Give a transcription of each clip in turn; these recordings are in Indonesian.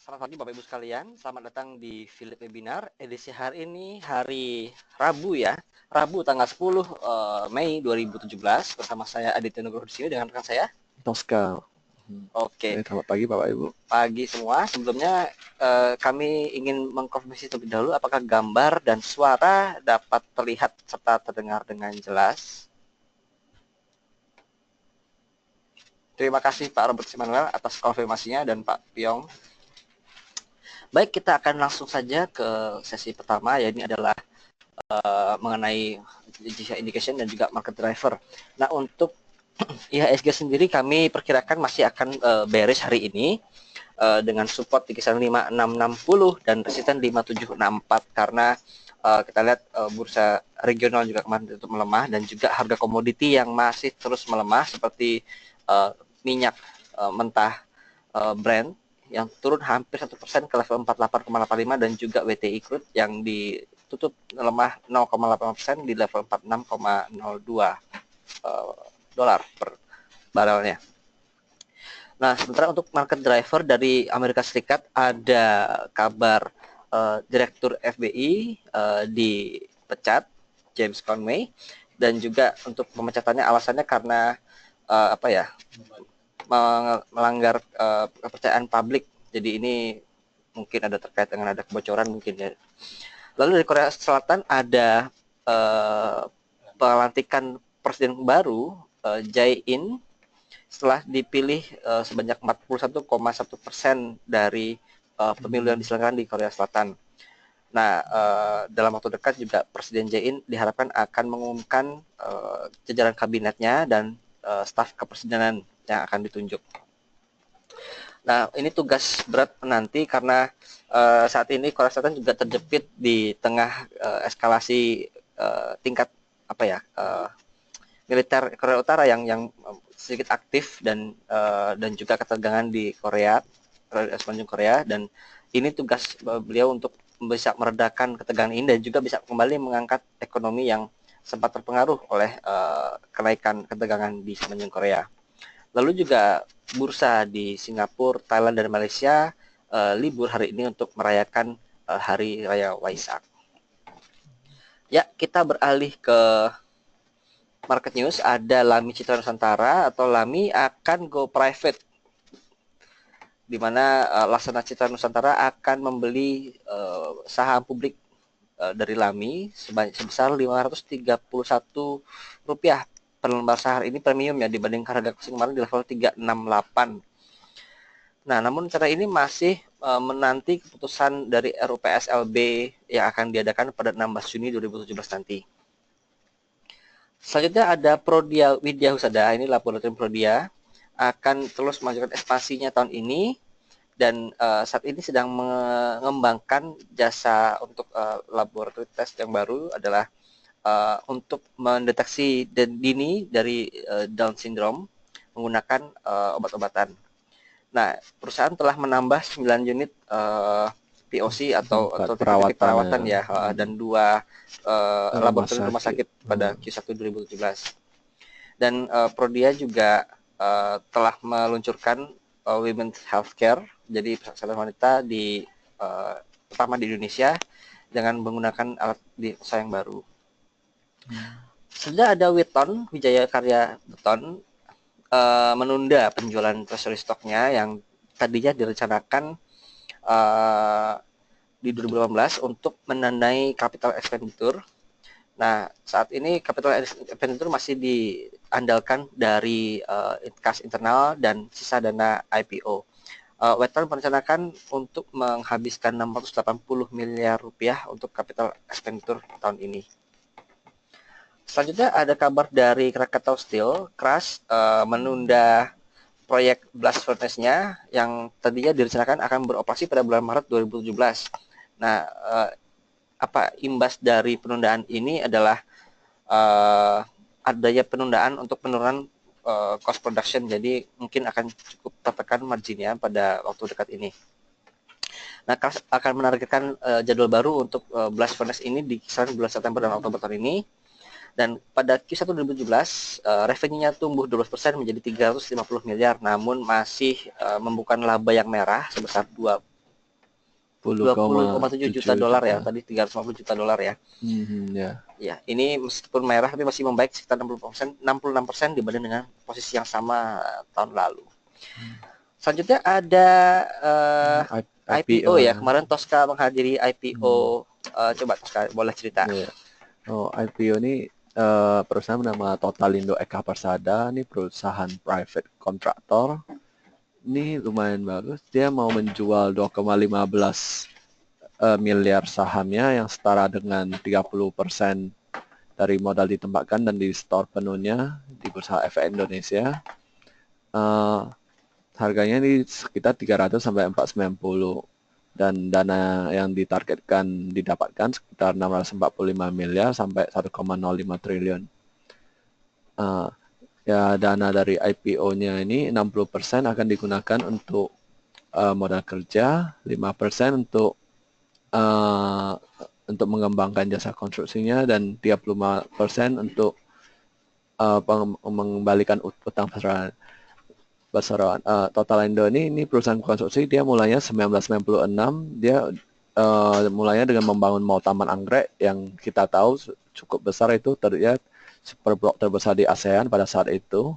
Selamat pagi Bapak Ibu sekalian, selamat datang di Philip Webinar edisi hari ini, hari Rabu ya, Rabu tanggal 10 Mei 2017 bersama saya Aditya Nugroho di sini dengan rekan saya. Noskal. Oke, Selamat pagi Bapak Ibu. pagi semua. Sebelumnya kami ingin mengkonfirmasi terlebih dahulu apakah gambar dan suara dapat terlihat serta terdengar dengan jelas. Terima kasih Pak Robert Simanuel atas konfirmasinya dan Pak Piong. Baik, kita akan langsung saja ke sesi pertama, ya ini adalah mengenai indication dan juga market driver. Nah, untuk IHSG sendiri kami perkirakan masih akan bearish hari ini dengan support di kisaran 5660 dan resisten 5764 karena kita lihat bursa regional juga kemarin itu melemah dan juga harga komoditi yang masih terus melemah seperti minyak mentah Brent yang turun hampir 1% ke level 48,85 dan juga WTI crude yang ditutup lemah 0,8% di level 46,02 dolar per barelnya. Nah, sementara untuk market driver dari Amerika Serikat ada kabar Direktur FBI dipecat, James Conway, dan juga untuk pemecatannya alasannya karena melanggar kepercayaan publik. Jadi ini mungkin ada terkait dengan ada kebocoran mungkin ya. Lalu dari Korea Selatan ada pelantikan presiden baru Jae-in setelah dipilih sebanyak 41,1% dari pemilu yang diselenggarakan di Korea Selatan. Nah, dalam waktu dekat juga Presiden Jae-in diharapkan akan mengumumkan jajaran kabinetnya dan staf kepresidenan yang akan ditunjuk. Nah, ini tugas berat nanti karena saat ini Korea Selatan juga terjepit di tengah eskalasi tingkat militer Korea Utara yang sedikit aktif dan juga ketegangan di Korea semenanjung Korea, dan ini tugas beliau untuk bisa meredakan ketegangan ini dan juga bisa kembali mengangkat ekonomi yang sempat terpengaruh oleh kenaikan ketegangan di semenanjung Korea. Lalu juga bursa di Singapura, Thailand, dan Malaysia libur hari ini untuk merayakan Hari Raya Waisak. Ya, kita beralih ke market news. Ada Lami Citra Nusantara atau Lami akan go private, di mana Laksana Citra Nusantara akan membeli saham publik dari Lami sebesar Rp531 per lembar saham. Ini premium ya dibandingkan harga closing kemarin di level 368. Nah, namun cara ini masih menanti keputusan dari RUPSLB yang akan diadakan pada 16 Juni 2017 nanti. Selanjutnya ada Prodia Widya Husada, ini laboratorium Prodia akan terus melanjutkan ekspansinya tahun ini dan saat ini sedang mengembangkan jasa untuk laboratorium tes yang baru adalah untuk mendeteksi dini dari Down syndrome menggunakan obat-obatan. Nah, perusahaan telah menambah 9 unit POC atau perawatan ya, dan 2 laboratorium rumah sakit pada Q1 2017. Dan Prodia juga telah meluncurkan Women's Healthcare, jadi kesehatan wanita pertama di Indonesia dengan menggunakan alat di usaha yang baru. Sudah ada Witon, Wijaya Karya Beton, menunda penjualan treasury stoknya yang tadinya direncanakan di 2018 untuk menandai capital expenditure. Nah, saat ini capital expenditure masih diandalkan dari kas internal dan sisa dana IPO. Weton merencanakan untuk menghabiskan 680 miliar rupiah untuk capital expenditure tahun ini. Selanjutnya ada kabar dari Krakatau Steel, Crush menunda proyek blast furnace-nya yang tadinya direncanakan akan beroperasi pada bulan Maret 2017. Nah, imbas dari penundaan ini adalah adanya penundaan untuk penurunan cost production, jadi mungkin akan cukup tertekan marginnya pada waktu dekat ini. Nah, Crush akan menargetkan jadwal baru untuk blast furnace ini di kisaran bulan September dan Oktober tahun ini. Dan pada Q1 2017, revenue-nya tumbuh 12% menjadi 350 miliar, namun masih membukukan laba yang merah sebesar 20,7 juta 10,7 dolar ya, juta. tadi 350 juta dolar ya. Ya. Ya, ini meskipun merah tapi masih membaik sekitar 66% dibanding dengan posisi yang sama tahun lalu. Selanjutnya ada IPO IPO ya. ya. Kemarin Tosca menghadiri IPO. Coba Tosca boleh cerita. Ya. IPO ini perusahaan bernama Totalindo Eka Persada, ini perusahaan private kontraktor. Ini lumayan bagus. Dia mau menjual 2,15 miliar sahamnya yang setara dengan 30% dari modal ditempatkan dan di store penuhnya di Bursa Efek Indonesia. Harganya di sekitar 300 sampai 490 dan dana yang ditargetkan didapatkan sekitar 645 miliar sampai 1,05 triliun. Ya, dana dari IPO-nya ini 60% akan digunakan untuk modal kerja, 5% untuk mengembangkan jasa konstruksinya dan 35% untuk mengembalikan utang besaran. Totalindo ini perusahaan konstruksi, dia mulainya 1996, dia mulainya dengan membangun Mall Taman Anggrek yang kita tahu cukup besar, itu terlihat super blok terbesar di ASEAN pada saat itu.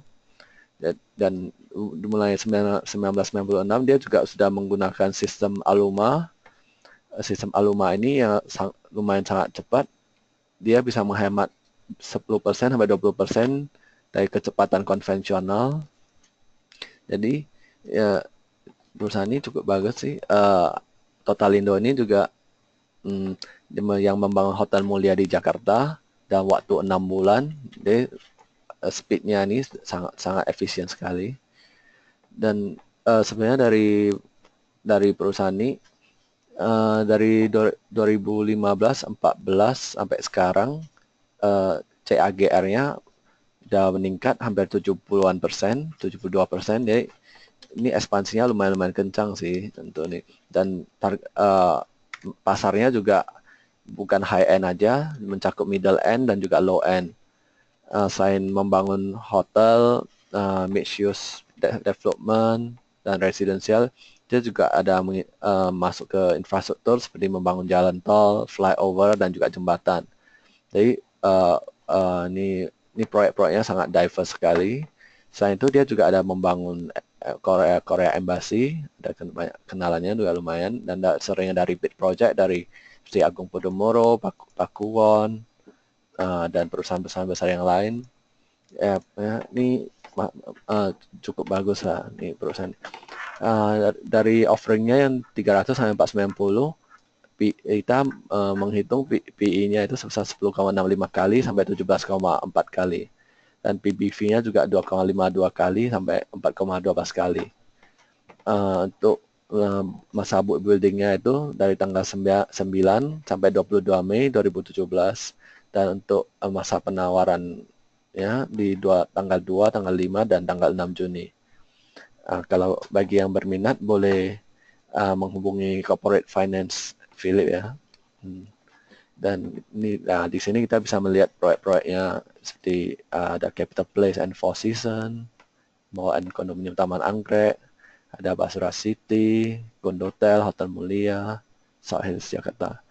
Dan mulai 1996 dia juga sudah menggunakan sistem Aluma. Sistem Aluma ini yang lumayan sangat cepat, dia bisa menghemat 10% sampai 20% dari kecepatan konvensional. Jadi ya perusahaan ini cukup bagus sih. Totalindo ini juga yang membangun Hotel Mulia di Jakarta dalam waktu 6 bulan. Jadi speednya ini sangat efisien sekali. Dan sebenarnya dari perusahaan ini dari 2015-14 sampai sekarang CAGR-nya udah meningkat hampir 70-an%, 72%. Jadi ini ekspansinya lumayan kencang sih tentu nih. Dan pasarnya juga bukan high end aja, mencakup middle end dan juga low end. Selain membangun hotel, mixed use development dan residential, dia juga ada masuk ke infrastruktur seperti membangun jalan tol, flyover dan juga jembatan. Jadi ini proyek-proyeknya sangat diverse sekali. Selain itu dia juga ada membangun Korea Embassy, ada banyak kenalannya juga lumayan, dan seringnya dari bid project dari seperti Agung Podomoro, Pakuwon, dan perusahaan-perusahaan besar yang lain. Ini cukup bagus lah ini perusahaan. Dari offeringnya yang 300 sampai 490, kita menghitung PE-nya itu sebesar 10,65 kali sampai 17,4 kali. Dan PBV-nya juga 2,52 kali sampai 4,12 kali. Untuk masa book building-nya itu dari tanggal 9 sampai 22 Mei 2017. Dan untuk masa penawaran ya di tanggal 2, tanggal 5, dan tanggal 6 Juni. Kalau bagi yang berminat boleh menghubungi Corporate Finance Philip ya. Dan di sini kita bisa melihat proyek-proyeknya seperti ada Capital Place and Four Seasons, Mall and Kondominium Taman Anggrek, ada Basura City, Condotel, Hotel Mulia, South Hills Jakarta.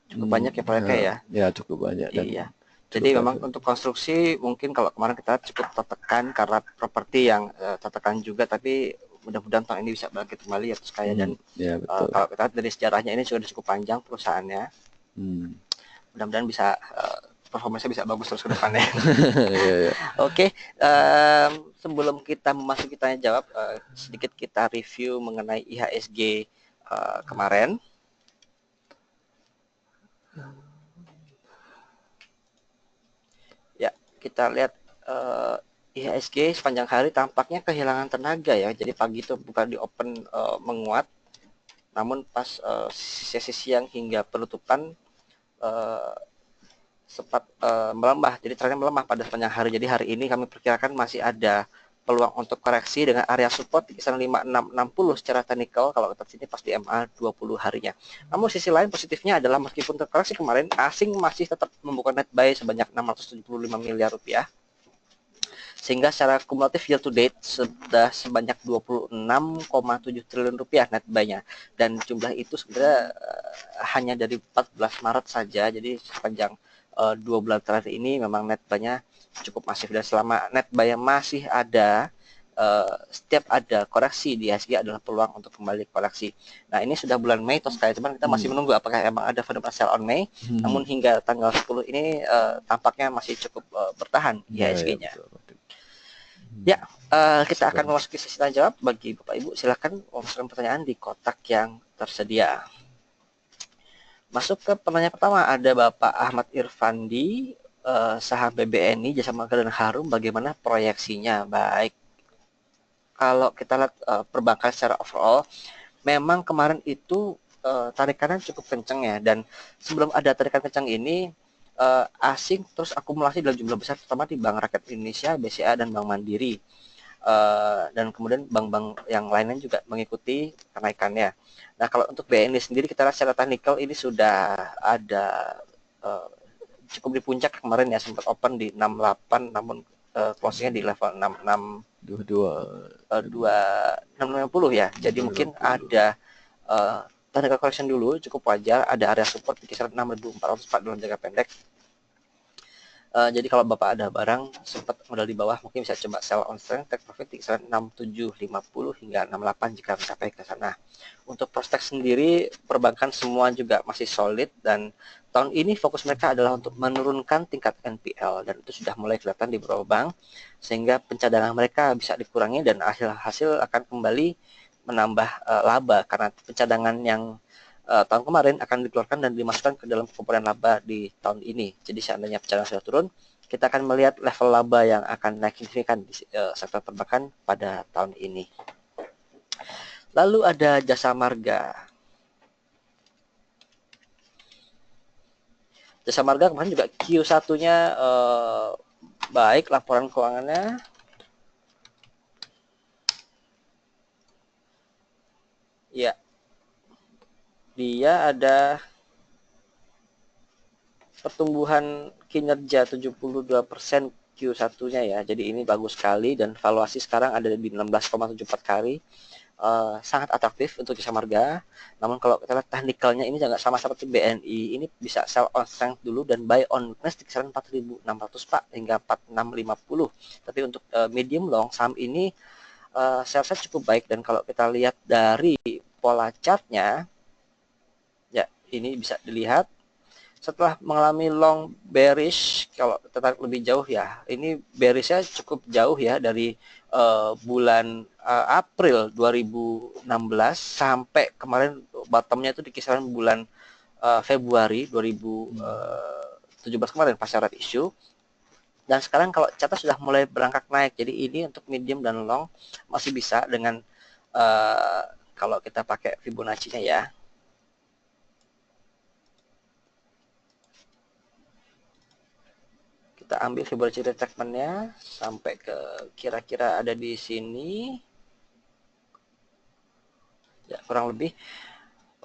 Cukup banyak ya proyeknya ya. Ya cukup banyak. Dan iya. Jadi memang untuk konstruksi mungkin kalau kemarin kita cukup tertekan karena properti yang tertekan juga, tapi mudah-mudahan tahun ini bisa bangkit kembali ya terus kaya. Dan ya, betul. kalau kita lihat dari sejarahnya ini sudah cukup panjang perusahaannya. Mudah-mudahan bisa performanya bisa bagus terus ke depannya. Oke, sebelum kita memasuki tanya jawab, sedikit kita review mengenai IHSG kemarin. Ya, kita lihat IHSG sepanjang hari tampaknya kehilangan tenaga ya. Jadi pagi itu bukan di open menguat, namun pas sesi siang hingga penutupan sempat melemah. Jadi trennya melemah pada sepanjang hari. Jadi hari ini kami perkirakan masih ada peluang untuk koreksi dengan area support di kisaran 5660 secara teknikal kalau kita sini pas di MA 20 harinya. Namun sisi lain positifnya adalah meskipun terkoreksi kemarin, asing masih tetap membuka net buy sebanyak 675 miliar rupiah. Sehingga secara kumulatif year to date sudah sebanyak 26,7 triliun rupiah net buy-nya, dan jumlah itu sebenarnya hanya dari 14 Maret saja. Jadi sepanjang 2 bulan terakhir ini memang net buy-nya cukup masif, dan selama net buy masih ada, setiap ada koreksi di IHSG adalah peluang untuk kembali koreksi. Nah, ini sudah bulan Mei toh sekali, cuman kita masih menunggu apakah emang ada fenomena sell on Mei. Namun hingga tanggal 10 ini tampaknya masih cukup bertahan IHSG-nya. Ya, kita akan memasuki sesi tanya jawab. Bagi Bapak Ibu, silakan memasukkan pertanyaan di kotak yang tersedia. Masuk ke pertanyaan pertama, ada Bapak Ahmad Irfandi, saham BBNI, Jasa Marga dan Harum, bagaimana proyeksinya? Baik, kalau kita lihat perbankan secara overall, memang kemarin itu tarikannya cukup kencang ya, dan sebelum ada tarikan kencang ini, asing terus akumulasi dalam jumlah besar, terutama di Bank Rakyat Indonesia, BCA, dan Bank Mandiri. Dan kemudian bank-bank yang lainnya juga mengikuti kenaikannya. Nah, kalau untuk BNI sendiri, kita lihat secara teknikal ini sudah ada cukup di puncak kemarin ya, sempat open di 68, namun closingnya di level 660 ya. Jadi mungkin ada technical correction dulu, cukup wajar. Ada area support di kisaran 6.404 dalam jangka pendek. Jadi kalau Bapak ada barang sempat modal di bawah, mungkin bisa coba sell on strength, take profit di kisaran 6750 hingga 68 jika mencapai ke sana. Untuk prospek sendiri, perbankan semua juga masih solid, dan tahun ini fokus mereka adalah untuk menurunkan tingkat NPL, dan itu sudah mulai kelihatan di beberapa bank, sehingga pencadangan mereka bisa dikurangi dan hasil akan kembali menambah laba, karena pencadangan yang tahun kemarin akan dikeluarkan dan dimasukkan ke dalam komponen laba di tahun ini. Jadi seandainya pencadangan sudah turun, kita akan melihat level laba yang akan naik signifikan di sektor perbankan pada tahun ini. Lalu ada Jasa Marga. Jasa Marga kemarin juga Q1-nya baik, laporan keuangannya. Ya, dia ada pertumbuhan kinerja 72% Q1-nya ya. Jadi ini bagus sekali, dan valuasi sekarang ada di 16,74 kali. Sangat atraktif untuk Jasa Marga. Namun kalau kita lihat teknikalnya ini jangan sama seperti BNI. Ini bisa sell on strength dulu dan buy on weakness di kisaran 4.600 Pak hingga 4.650. Tapi untuk medium long saham ini sell-nya cukup baik, dan kalau kita lihat dari pola chartnya, ya ini bisa dilihat setelah mengalami long bearish. Kalau tertarik lebih jauh ya, ini bearishnya cukup jauh ya, dari bulan April 2016 sampai kemarin bottomnya itu di kisaran bulan Februari 2017 kemarin pasca red issue. Dan sekarang kalau catat sudah mulai berangkat naik. Jadi ini untuk medium dan long masih bisa dengan kalau kita pakai Fibonacci-nya ya. Kita ambil Fibonacci retracement-nya sampai ke kira-kira ada di sini. Ya, kurang lebih.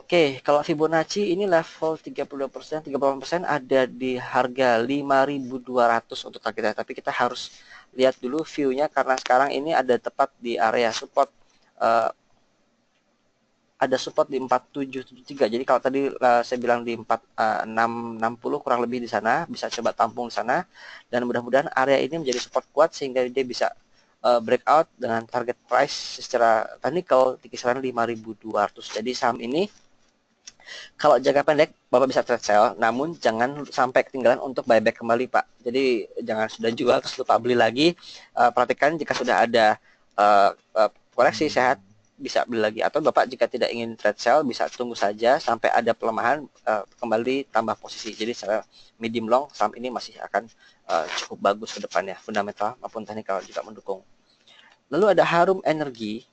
Oke, kalau Fibonacci ini level 32%, 38% ada di harga 5.200 untuk targetnya. Tapi kita harus lihat dulu view-nya, karena sekarang ini ada tepat di area support. Ada support di 4773. Jadi kalau tadi saya bilang di 4660, kurang lebih di sana, bisa coba tampung di sana, dan mudah-mudahan area ini menjadi support kuat sehingga dia bisa breakout dengan target price secara technical di kisaran 5.200. Jadi saham ini kalau jangka pendek Bapak bisa trade sell, namun jangan sampai ketinggalan untuk buyback kembali Pak. Jadi jangan sudah jual terus lupa beli lagi. Perhatikan jika sudah ada koreksi sehat, bisa beli lagi, atau Bapak jika tidak ingin trade sell bisa tunggu saja sampai ada pelemahan, kembali tambah posisi. Jadi secara medium long saham ini masih akan cukup bagus ke depannya, fundamental maupun teknikal juga mendukung. Lalu ada Harum Energi.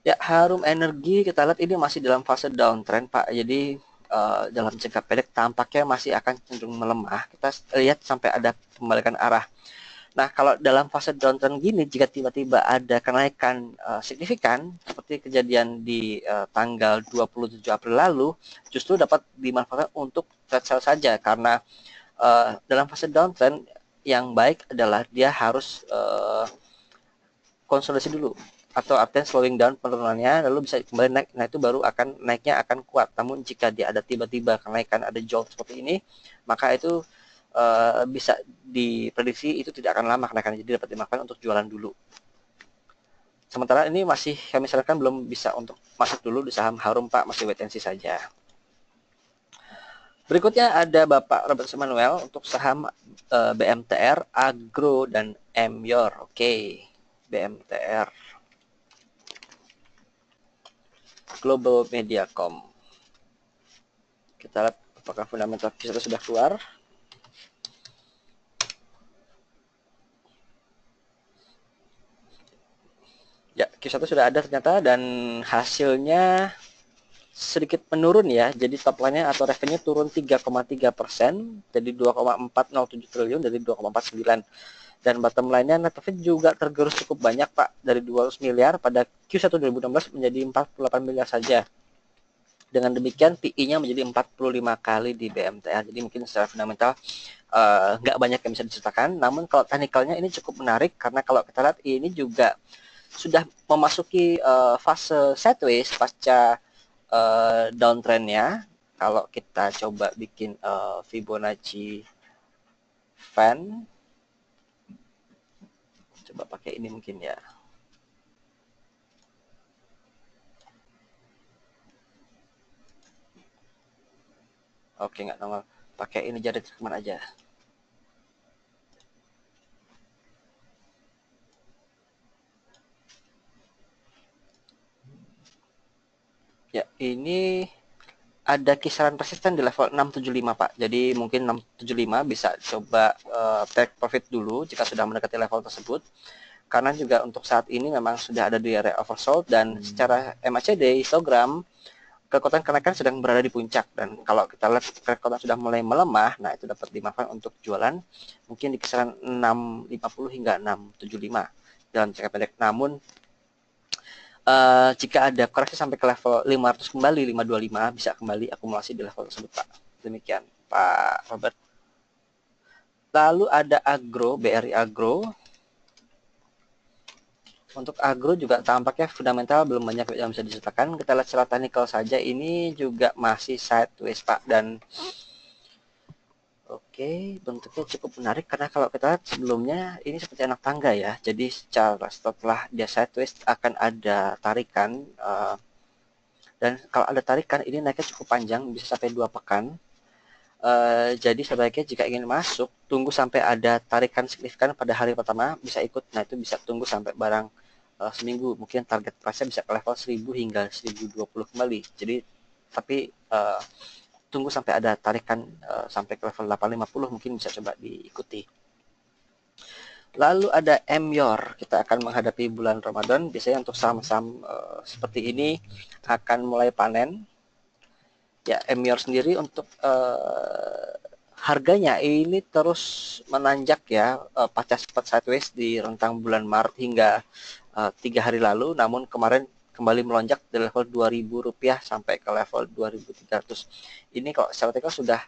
Ya, Harum Energi kita lihat ini masih dalam fase downtrend Pak. Jadi dalam jangka pendek tampaknya masih akan cenderung melemah. Kita lihat sampai ada pembalikan arah. Nah, kalau dalam fase downtrend gini, jika tiba-tiba ada kenaikan signifikan seperti kejadian di tanggal 27 April lalu, justru dapat dimanfaatkan untuk trade sell saja, karena dalam fase downtrend yang baik adalah dia harus konsolidasi dulu, atau artinya slowing down penurunannya lalu bisa kembali naik. Nah, itu baru akan naiknya akan kuat. Namun jika dia ada tiba-tiba kenaikan, ada jolt seperti ini, maka itu bisa diprediksi itu tidak akan lama kenaikannya, jadi dapat dimakan untuk jualan dulu. Sementara ini masih kami sarankan belum bisa untuk masuk dulu di saham Harum Pak, masih wait and see saja. Berikutnya ada Bapak Robert Samuel untuk saham BMTR, Agro, dan Emyor. Oke, BMTR, Global Mediacom. Kita lihat apakah fundamental kita sudah keluar. Ya, Q1 sudah ada ternyata, dan hasilnya sedikit menurun ya. Jadi top line-nya atau revenue turun 3,3%, jadi 2,407 triliun dari 2,49. Dan bottom line-nya net profit juga tergerus cukup banyak Pak, dari 200 miliar pada Q1 2016 menjadi 48 miliar saja. Dengan demikian PI-nya menjadi 45 kali di BMTR. Jadi mungkin secara fundamental nggak banyak yang bisa diceritakan. Namun kalau technical-nya ini cukup menarik, karena kalau kita lihat ini juga sudah memasuki fase sideways pasca downtrend-nya. Kalau kita coba bikin Fibonacci fan, coba pakai ini mungkin ya. Oke, nggak normal. Pakai ini jari rekaman aja. Ya, ini ada kisaran resisten di level 675 Pak. Jadi mungkin 675 bisa coba take profit dulu jika sudah mendekati level tersebut. Karena juga untuk saat ini memang sudah ada di area oversold, dan secara MACD histogram kekuatan kenaikan sedang berada di puncak, dan kalau kita lihat kekuatan sudah mulai melemah, nah itu dapat dimanfaatkan untuk jualan mungkin di kisaran 650 hingga 675 dalam jangka pendek. Namun jika ada koreksi sampai ke level 500 kembali, 525 bisa kembali akumulasi di level tersebut Pak. Demikian Pak Robert. Lalu ada Agro, BRI Agro. Untuk Agro juga tampaknya fundamental belum banyak yang bisa diceritakan. Kita lihat secara technical saja, ini juga masih sideways Pak, dan oke, bentuknya cukup menarik karena kalau kita lihat sebelumnya ini seperti anak tangga ya. Jadi setelah dia sideways akan ada tarikan, dan kalau ada tarikan ini naiknya cukup panjang, bisa sampai 2 pekan. Jadi sebaiknya jika ingin masuk, tunggu sampai ada tarikan signifikan pada hari pertama, bisa ikut. Nah, itu bisa tunggu sampai barang seminggu, mungkin target price-nya bisa ke level 1000 hingga 1020 kembali. Jadi tapi tunggu sampai ada tarikan sampai ke level 850, mungkin bisa coba diikuti. Lalu ada Emyor, kita akan menghadapi bulan Ramadan. Biasanya untuk saham-saham seperti ini akan mulai panen. Ya, Emyor sendiri untuk harganya ini terus menanjak ya, pasca sempat sideways di rentang bulan Maret hingga 3 hari lalu. Namun kemarin kembali melonjak dari level Rp2.000 sampai ke level 2.300. Ini kalau secara teknikal sudah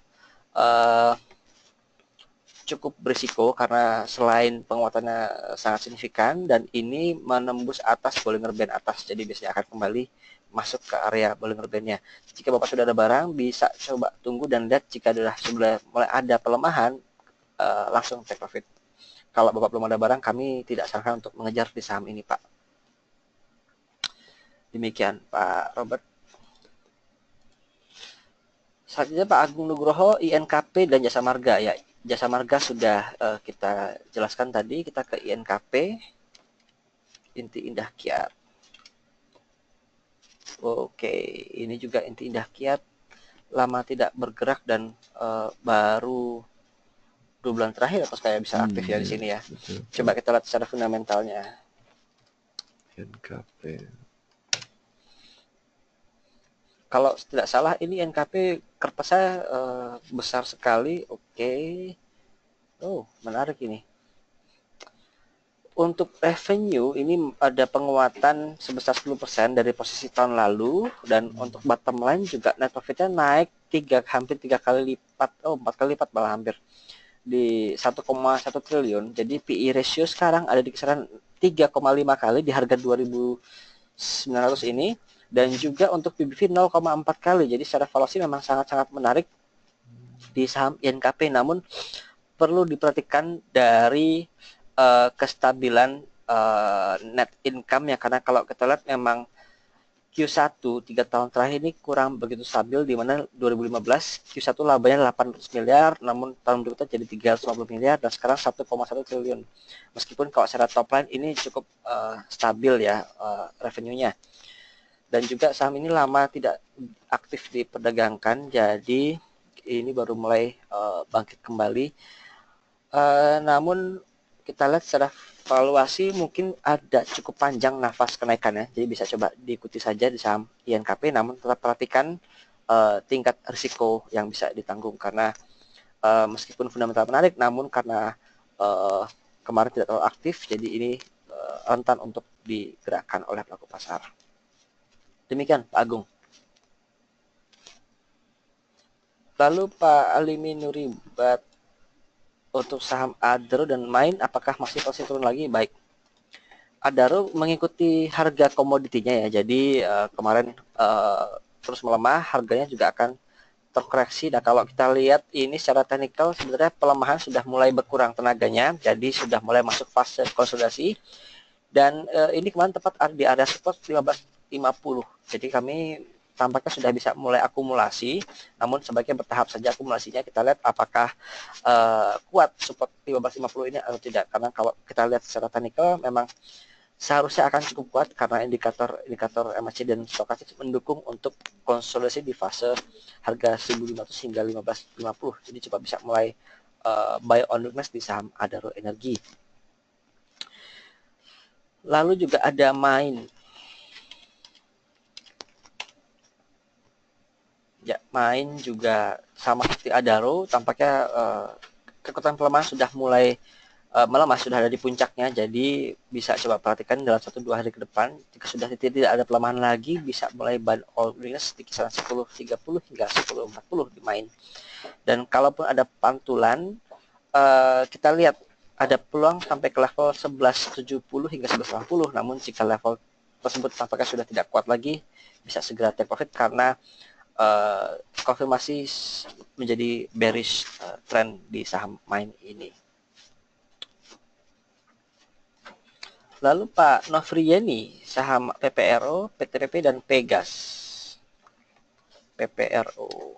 cukup berisiko, karena selain penguatannya sangat signifikan dan ini menembus atas Bollinger Band atas, jadi biasanya akan kembali masuk ke area Bollinger Band-nya. Jika Bapak sudah ada barang, bisa coba tunggu dan lihat jika sudah mulai ada pelemahan, langsung take profit. Kalau Bapak belum ada barang, kami tidak sarankan untuk mengejar di saham ini Pak. Demikian Pak Robert. Selanjutnya Pak Agung Nugroho, INKP dan Jasa Marga ya. Jasa Marga sudah kita jelaskan tadi. Kita ke INKP, Inti Indah Kiat. Oke, ini juga Inti Indah Kiat lama tidak bergerak, dan baru 2 bulan terakhir atau kayak bisa aktif ya di sini ya. Betul. Coba kita lihat secara fundamentalnya. INKP. Kalau tidak salah ini INKP kertasnya besar sekali. Oke. Oh, menarik ini. Untuk revenue ini ada penguatan sebesar 10% dari posisi tahun lalu, dan untuk bottom line juga net profitnya naik hampir 3 kali lipat, 4 kali lipat malah hampir. di 1,1 triliun. Jadi PE ratio sekarang ada di kisaran 3,5 kali di harga 2.900 ini, dan juga untuk PBV 0,4 kali. Jadi secara valuasi memang sangat-sangat menarik di saham INKP. Namun perlu diperhatikan dari kestabilan net income ya, karena kalau kita lihat memang Q1 3 tahun terakhir ini kurang begitu stabil, di mana 2015 Q1 labanya 800 miliar, namun tahun berikutnya jadi 350 miliar, dan sekarang 1,1 triliun. Meskipun kalau secara top line ini cukup stabil ya revenue-nya. Dan juga saham ini lama tidak aktif diperdagangkan, jadi ini baru mulai bangkit kembali. Namun kita lihat secara valuasi mungkin ada cukup panjang nafas kenaikannya, jadi bisa coba diikuti saja di saham INKP, namun tetap perhatikan tingkat risiko yang bisa ditanggung, karena meskipun fundamental menarik, namun karena kemarin tidak terlalu aktif, jadi ini rentan untuk digerakkan oleh pelaku pasar. Demikian Pak Agung. Lalu Pak Alimi Nuribat, untuk saham Adaro dan Main, apakah masih turun lagi? Baik, Adaro mengikuti harga komoditinya ya, jadi kemarin terus melemah, harganya juga akan terkoreksi. Nah kalau kita lihat ini secara teknikal, sebenarnya pelemahan sudah mulai berkurang tenaganya, jadi sudah mulai masuk fase konsolidasi, dan ini kemarin tepat di area support 1550, jadi kami tampaknya sudah bisa mulai akumulasi, namun sebaiknya bertahap saja akumulasinya. Kita lihat apakah kuat support 1550 ini atau tidak, karena kalau kita lihat secara teknikal memang seharusnya akan cukup kuat, karena indikator MACD dan stokastik mendukung untuk konsolidasi di fase harga 1.500 hingga 1550. Jadi coba bisa mulai buy on weakness di saham Adaro Energi. Lalu juga ada Main. Ya, Main juga sama seperti Adaro, tampaknya kekuatan pelemahan sudah mulai melemah, sudah ada di puncaknya, jadi bisa coba perhatikan dalam 1-2 hari ke depan. Jika sudah tidak ada pelemahan lagi, bisa mulai buy on weakness di kisaran 10.30 hingga 10.40 di Main. Dan kalaupun ada pantulan, kita lihat ada peluang sampai ke level 11.70 hingga 11.80, namun jika level tersebut tampaknya sudah tidak kuat lagi, bisa segera take profit, karena konfirmasi menjadi bearish trend di saham Main ini. Lalu Pak Nofriyeni, saham PPRO, PTPP dan Pegas. PPRO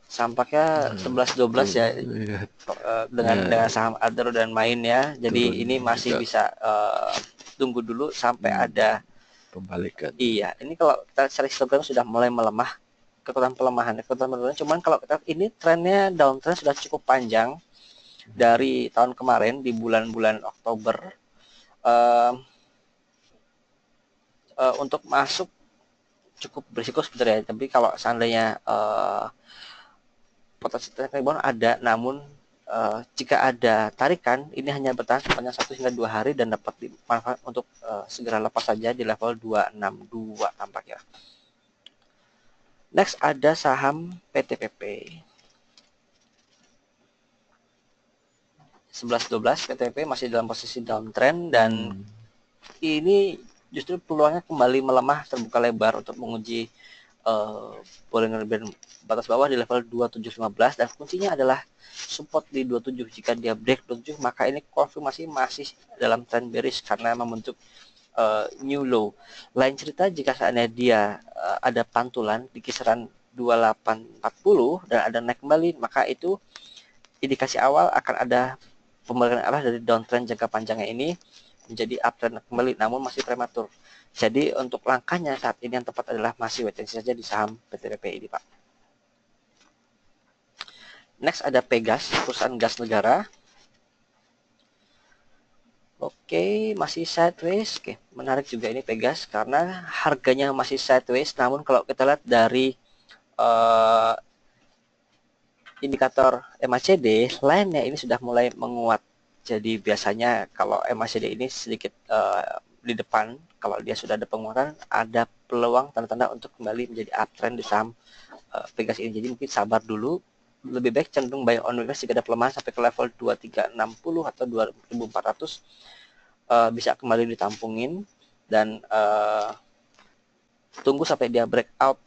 sampaknya 11-12 ya, dengan saham Adaro dan Main ya. Jadi ini masih bisa tunggu dulu sampai ada pembalikan. Iya, ini kalau kita secara histogram sudah mulai melemah, kekuatan pelemahan. Cuman kalau kita ini trennya downtrend sudah cukup panjang dari tahun kemarin di bulan-bulan Oktober. Untuk masuk cukup berisiko sebenarnya, tapi kalau seandainya potensi rebound ada, namun jika ada tarikan, ini hanya bertahan sepanjang 1 hingga 2 hari dan dapat dimanfaatkan untuk segera lepas saja di level 262 tampaknya. Next ada saham PTPP. 11-12 PTPP masih dalam posisi downtrend, dan ini justru peluangnya kembali melemah terbuka lebar untuk menguji Bollinger Band batas bawah di level 2715, dan kuncinya adalah support di 27. Jika dia break 27, maka ini konfirmasi masih dalam trend bearish karena membentuk new low. Lain cerita jika seandainya dia ada pantulan di kisaran 2840 dan ada naik kembali, maka itu indikasi awal akan ada pembalikan arah dari downtrend jangka panjangnya ini menjadi uptrend kembali, namun masih prematur. Jadi untuk langkahnya saat ini yang tepat adalah masih wait and see saja di saham PTPP ini Pak. Next ada Pegas, perusahaan gas negara. Oke, masih sideways. Oke, menarik juga ini Pegas karena harganya masih sideways, namun kalau kita lihat dari indikator MACD lainnya ini sudah mulai menguat. Jadi biasanya kalau MACD ini sedikit di depan, kalau dia sudah ada penguatan, ada peluang tanda-tanda untuk kembali menjadi uptrend di saham Pegas ini. Jadi mungkin sabar dulu, lebih baik cenderung buy on weakness jika ada pelemahan sampai ke level 2360 atau 2400, bisa kembali ditampungin dan tunggu sampai dia breakout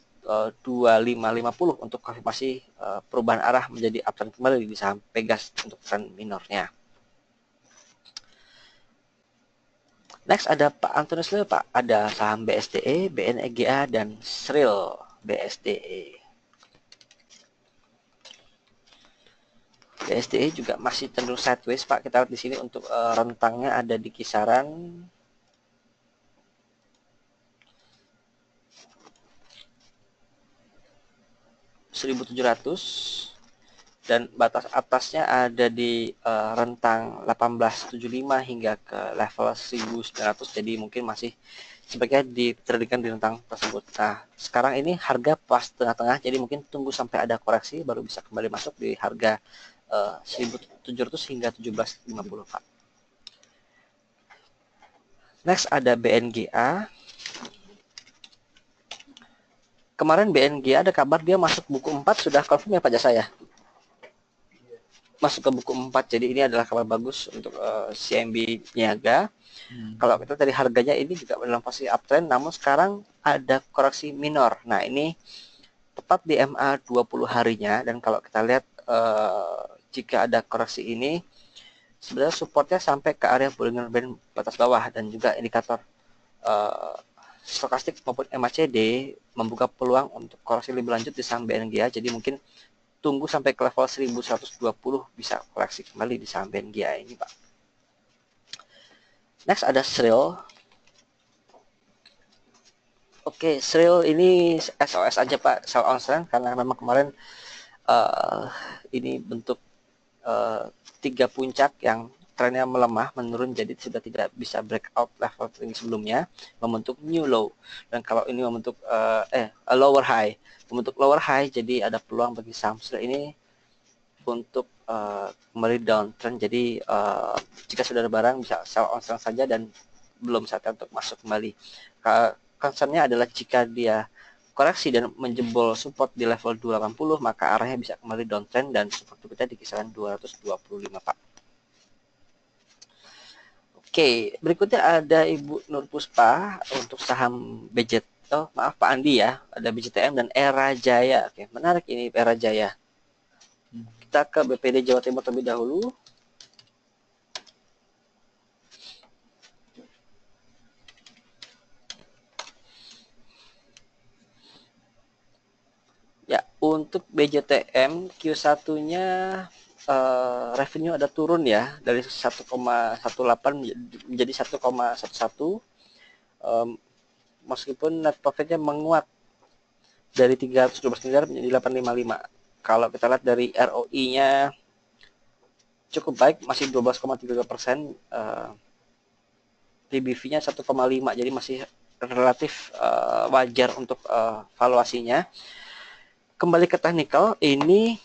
2550 untuk konfirmasi perubahan arah menjadi uptrend kembali di saham Pegas untuk trend minornya. Next ada Pak Antonius Leo, Pak. Ada saham BSDE, BNEGA, dan Sril BSDE. BSDE juga masih cenderung sideways, Pak. Kita lihat di sini untuk rentangnya ada di kisaran 1.700 dan batas atasnya ada di rentang 1875 hingga ke level 1900. Jadi mungkin masih sebaiknya ditradingkan di rentang tersebut. Nah, sekarang ini harga pas tengah-tengah, jadi mungkin tunggu sampai ada koreksi baru bisa kembali masuk di harga 1.700 hingga 1750, Pak. Next ada BNGA. Kemarin BNGA ada kabar dia masuk buku 4, sudah confirm ya Pak Jasa ya? Masuk ke buku 4, jadi ini adalah kabar bagus untuk CMB Niaga. Kalau kita dari harganya ini juga dalam posisi uptrend, namun sekarang ada koreksi minor. Nah, ini tepat di MA 20 harinya, dan kalau kita lihat jika ada koreksi ini, sebenarnya supportnya sampai ke area Bollinger Band batas bawah, dan juga indikator stokastik maupun MACD membuka peluang untuk koreksi lebih lanjut di saham BNGA. Jadi mungkin tunggu sampai ke level 1120 bisa koreksi kembali di saham BNGA ini, Pak. Next ada Sril. Oke, Sril ini SOS aja Pak, sell on strength, karena memang kemarin ini bentuk 3 puncak yang trennya melemah, menurun, jadi sudah tidak bisa breakout level tinggi sebelumnya, membentuk new low. Dan kalau ini membentuk lower high, membentuk lower high, jadi ada peluang bagi saham Sril ini untuk kembali downtrend. Jadi jika sudah ada barang bisa sell on strength saja dan belum saatnya untuk masuk kembali. Concernnya adalah jika dia koreksi dan menjebol support di level 280, maka arahnya bisa kembali downtrend dan support kita di kisaran 225, Pak. Oke, berikutnya ada Ibu Nur Puspa untuk saham maaf Pak Andi ya, ada BJTM dan Era Jaya. Oke, menarik ini Era Jaya. Kita ke BPD Jawa Timur terlebih dahulu. Ya, untuk BJTM Q1-nya revenue ada turun ya, dari 1,18 menjadi 1,11, meskipun net profitnya menguat dari 312 miliar menjadi 855. Kalau kita lihat dari ROI-nya cukup baik, masih 12,32%, PBV-nya 1,5, jadi masih relatif wajar untuk valuasinya. Kembali ke technical, ini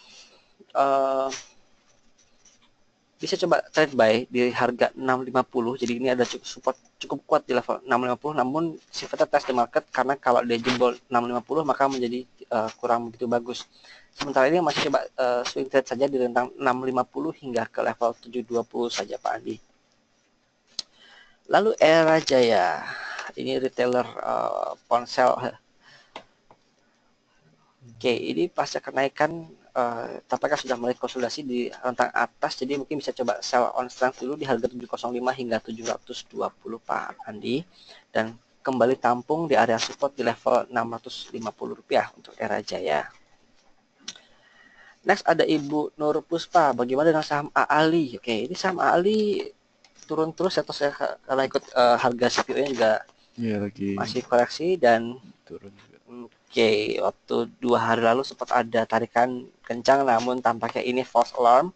bisa coba trade buy di harga 650. Jadi ini ada support cukup kuat di level 650, namun sifatnya test the market, karena kalau dia jebol 650 maka menjadi kurang begitu bagus. Sementara ini masih coba swing trade saja di rentang 650 hingga ke level 720 saja Pak Andi. Lalu Era Jaya, ini retailer ponsel. Oke, ini pasca kenaikan tampaknya sudah mulai konsolidasi di rentang atas, jadi mungkin bisa coba sell on strength dulu di harga 705 hingga 720 Pak Andi, dan kembali tampung di area support di level 650 rupiah untuk Era Jaya. Next ada Ibu Nur Puspa, bagaimana dengan saham AALI? Oke, ini saham AALI turun terus atau saya karena ikut harga CPO-nya juga lagi masih koreksi dan turun. Oke, waktu 2 hari lalu sempat ada tarikan kencang, namun tampaknya ini false alarm.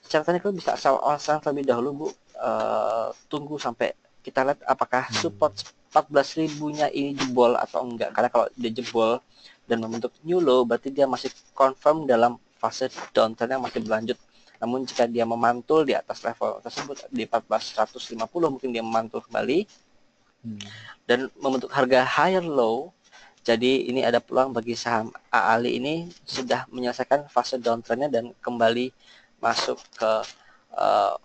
Secara teknikal bisa sell on strength terlebih dahulu Bu. Tunggu sampai kita lihat apakah support 14.000-nya ini jebol atau enggak. Karena kalau dia jebol dan membentuk new low, berarti dia masih confirm dalam fase downtrend yang masih berlanjut. Namun jika dia memantul di atas level tersebut di 14.150, mungkin dia memantul kembali dan membentuk harga higher low Jadi ini ada peluang bagi saham AALI ini sudah menyelesaikan fase downtrendnya dan kembali masuk ke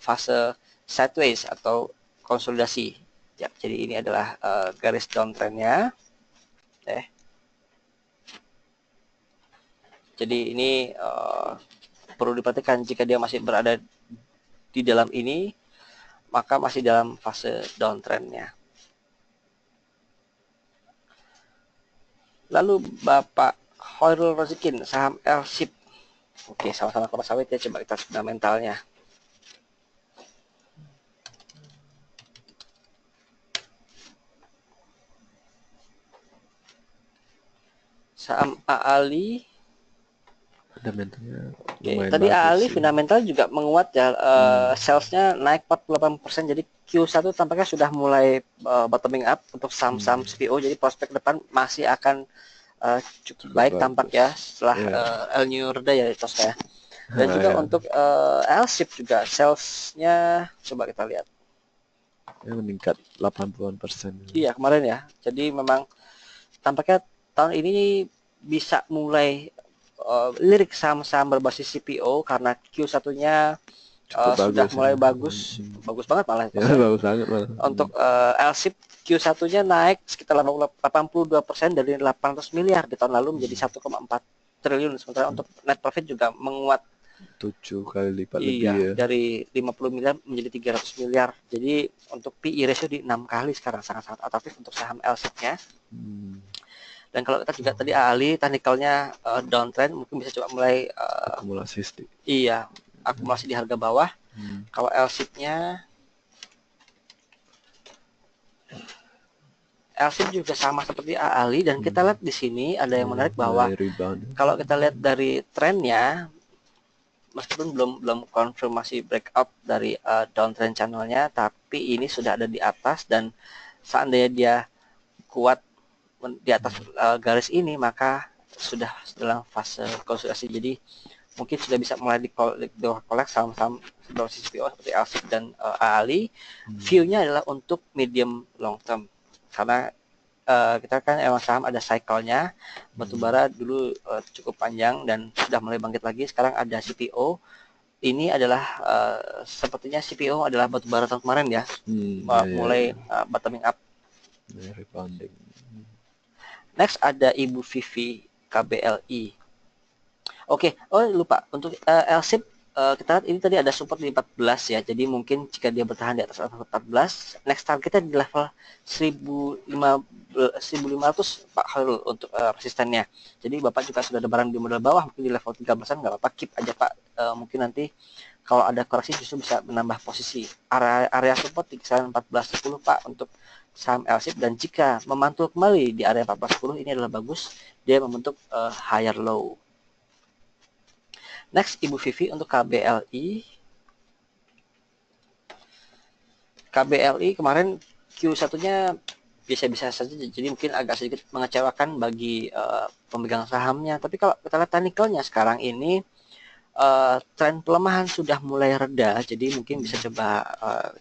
fase sideways atau konsolidasi. Ya, jadi ini adalah garis downtrendnya. Jadi ini perlu diperhatikan, jika dia masih berada di dalam ini, maka masih dalam fase downtrendnya. Lalu Bapak Khairul Rozikin, saham L-Ship. Oke, sama-sama kelapa sawit ya, coba kita fundamentalnya. Saham AALI. Fundamentalnya Oke, lumayan tadi bagus AALI sih. fundamental juga menguat ya, salesnya naik 48%, jadi Q1 tampaknya sudah mulai bottoming up untuk saham-saham CPO, jadi prospek depan masih akan cukup baik bagus. tampak ya setelah El Nino reda ya tos ya. Dan juga untuk L-Ship juga salesnya coba kita lihat. Ya, meningkat 80%. Iya kemarin ya. Jadi memang tampaknya tahun ini bisa mulai lirik saham-saham berbasis CPO karena Q1-nya sudah mulai bagus, bagus banget malah. Ya, bagus banget malah. Untuk L-Ship Q1-nya naik sekitar 82% dari 800 miliar di tahun lalu menjadi 1,4 triliun. Sementara untuk net profit juga menguat 7 kali lipat iya, lebih ya. dari 50 miliar menjadi 300 miliar. Jadi untuk PE ratio di 6 kali sekarang, sangat-sangat atraktif untuk saham L-Ship-nya. Dan kalau kita juga tadi ahli technicalnya downtrend, mungkin bisa coba mulai akumulasi. Iya, akumulasi di harga bawah. Kalau L-Ship-nya L-Ship juga sama seperti ahli, dan kita lihat di sini ada yang menarik bahwa kalau kita lihat dari trennya, meskipun belum konfirmasi breakout dari downtrend channelnya, tapi ini sudah ada di atas, dan seandainya dia kuat di atas garis ini, maka sudah dalam fase konsolidasi. Jadi mungkin sudah bisa mulai dikolek saham-saham berbasis CPO seperti L-Ship dan AALI. View-nya adalah untuk medium long term, karena kita kan emang saham ada cycle-nya. Batubara dulu cukup panjang dan sudah mulai bangkit lagi. Sekarang ada CPO. Ini adalah sepertinya CPO adalah batubara tahun kemarin ya, mulai bottoming up. Rebounding. Next ada Ibu Vivi KBLI. Oke, lupa untuk L-Ship, kita lihat ini tadi ada support di 14 ya. Jadi mungkin jika dia bertahan di atas 14, next targetnya di level 1500 Pak Khairul untuk resistennya. Jadi Bapak juga sudah ada barang di modal bawah, mungkin di level 13-an nggak apa-apa, keep aja Pak. Mungkin nanti kalau ada koreksi justru bisa menambah posisi. Area support di kisaran 14.10 Pak untuk saham L-Ship, dan jika memantul kembali di area 14.10 ini adalah bagus, dia membentuk higher low. Next Ibu Vivi untuk KBLI. KBLI kemarin Q1-nya biasa-biasa saja, jadi mungkin agak sedikit mengecewakan bagi pemegang sahamnya. Tapi kalau kita lihat technicalnya sekarang ini, tren pelemahan sudah mulai reda, jadi mungkin bisa coba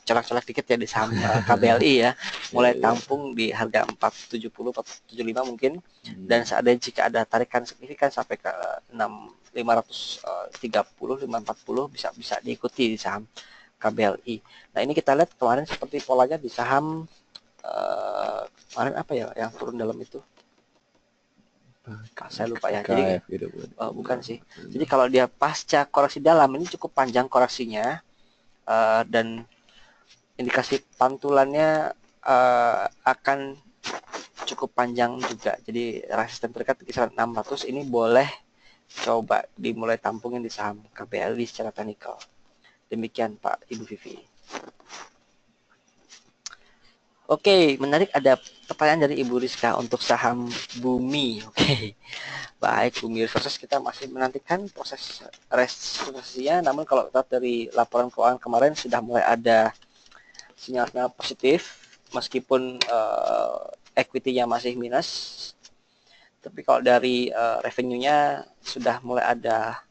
colek-colek dikit ya di saham KBLI ya, mulai tampung di harga 470, 475 mungkin, dan seandainya jika ada tarikan signifikan sampai ke 530, 540 bisa diikuti di saham KBLI. Nah ini kita lihat kemarin seperti polanya di saham kemarin apa ya yang turun dalam itu, saya lupa ya. Jadi bukan sih. Jadi kalau dia pasca koreksi dalam ini cukup panjang koreksinya, dan indikasi pantulannya akan cukup panjang juga. Jadi resisten terdekat di kisaran 600 ini boleh coba dimulai tampungin di saham KBLI secara teknikal. Demikian Pak Ibu Vivi. Oke, menarik, ada pertanyaan dari Ibu Rizka untuk saham Bumi. Oke. Baik, Bumi Resources kita masih menantikan proses restrukturisasinya, namun kalau kita dari laporan keuangan kemarin sudah mulai ada sinyal-sinyal positif, meskipun equity-nya masih minus. Tapi kalau dari revenue-nya sudah mulai ada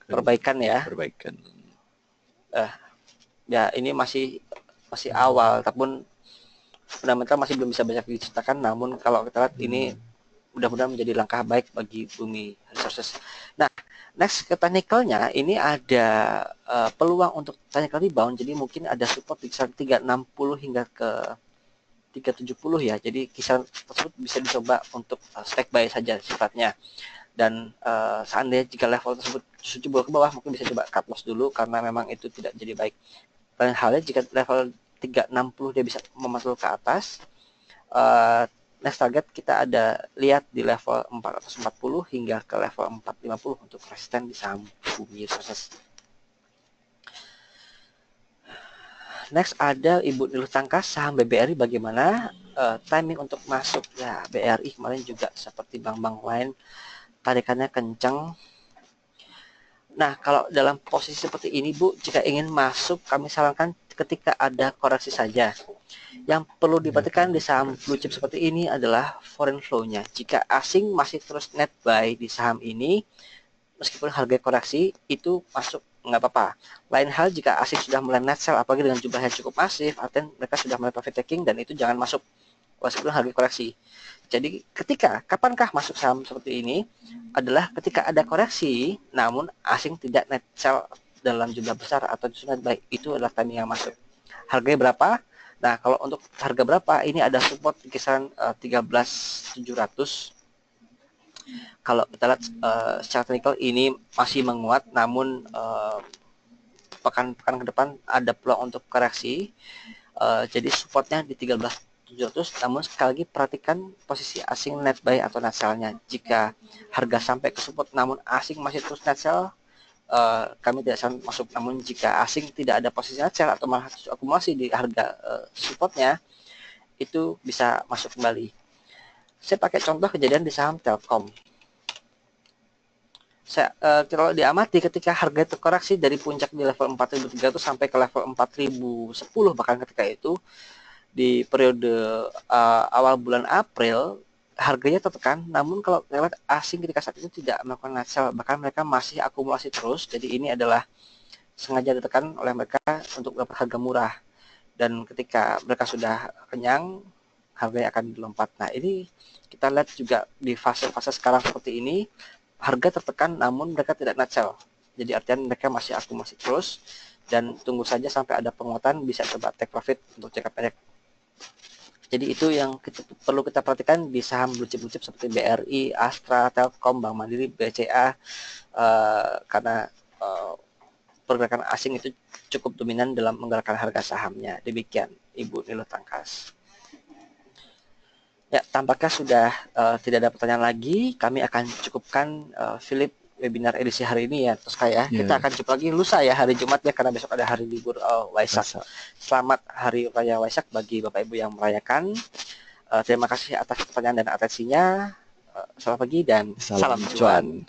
perbaikan ya. Ya ini masih awal, tapi fundamental masih belum bisa banyak diceritakan, namun kalau kita lihat ini mudah-mudahan menjadi langkah baik bagi Bumi Resources. Nah, next ke technicalnya, ini ada peluang untuk technical rebound, jadi mungkin ada support di kisaran 360 hingga ke 370 ya, jadi kisaran tersebut bisa dicoba untuk stake buy saja sifatnya. Dan seandainya jika level tersebut justru jebol ke bawah, mungkin bisa coba cut loss dulu karena memang itu tidak jadi baik. Lain halnya jika level 360 dia bisa memantul ke atas, next target kita ada lihat di level 440 hingga ke level 450 untuk resisten di saham Bumi Resources. Next ada Ibu Niluh Tangkas saham BBRI, bagaimana timing untuk masuk ya. BRI kemarin juga seperti bank-bank lain tarikannya kencang. Nah, kalau dalam posisi seperti ini Bu, jika ingin masuk kami sarankan ketika ada koreksi saja. Yang perlu diperhatikan di saham blue chip seperti ini adalah foreign flow-nya. Jika asing masih terus net buy di saham ini, meskipun harga koreksi itu masuk nggak apa-apa. Lain hal jika asing sudah mulai net sell, apalagi dengan jumlah yang cukup masif, artinya mereka sudah mulai profit taking, dan itu jangan masuk meskipun harga koreksi. Jadi kapankah masuk saham seperti ini adalah ketika ada koreksi, namun asing tidak net sell dalam jumlah besar atau justru net buy, itu adalah timing yang masuk. Harganya berapa? Nah, kalau untuk harga berapa, ini ada support di kisaran 13.700. Kalau kita lihat secara teknikal ini masih menguat, namun pekan-pekan ke depan ada peluang untuk koreksi. Jadi supportnya di 13.700, namun sekali lagi perhatikan posisi asing net buy atau net sell-nya. Jika harga sampai ke support namun asing masih terus net sell, kami tidak akan masuk. Namun jika asing tidak ada posisi net sell atau malah akumulasi di harga supportnya, itu bisa masuk kembali. Saya pakai contoh kejadian di saham Telkom. Kalau diamati ketika harga terkoreksi dari puncak di level 4.300 sampai ke level 4.010, bahkan ketika itu di periode awal bulan April harganya tertekan, namun kalau lewat asing ketika saat itu tidak melakukan net sell, bahkan mereka masih akumulasi terus. Jadi ini adalah sengaja ditekan oleh mereka untuk dapat harga murah, dan ketika mereka sudah kenyang harganya akan dilompat. Nah, ini kita lihat juga di fase-fase sekarang seperti ini, harga tertekan namun mereka tidak net sell. Jadi artinya mereka masih akumulasi terus, dan tunggu saja sampai ada penguatan, bisa coba take profit untuk jangka pendek. Jadi itu yang perlu kita perhatikan di saham blue chip seperti BRI, Astra, Telkom, Bank Mandiri, BCA, karena pergerakan asing itu cukup dominan dalam menggerakkan harga sahamnya. Demikian Ibu Niluh Tangkas. Ya, tampaknya sudah tidak ada pertanyaan lagi. Kami akan cukupkan Philip webinar edisi hari ini ya, terus kayak kita akan jumpa lagi lusa ya, hari Jumat ya, karena besok ada hari libur Waisak. Selamat Hari Raya Waisak bagi Bapak Ibu yang merayakan. Terima kasih atas pertanyaan dan atensinya. Selamat pagi dan salam cuan.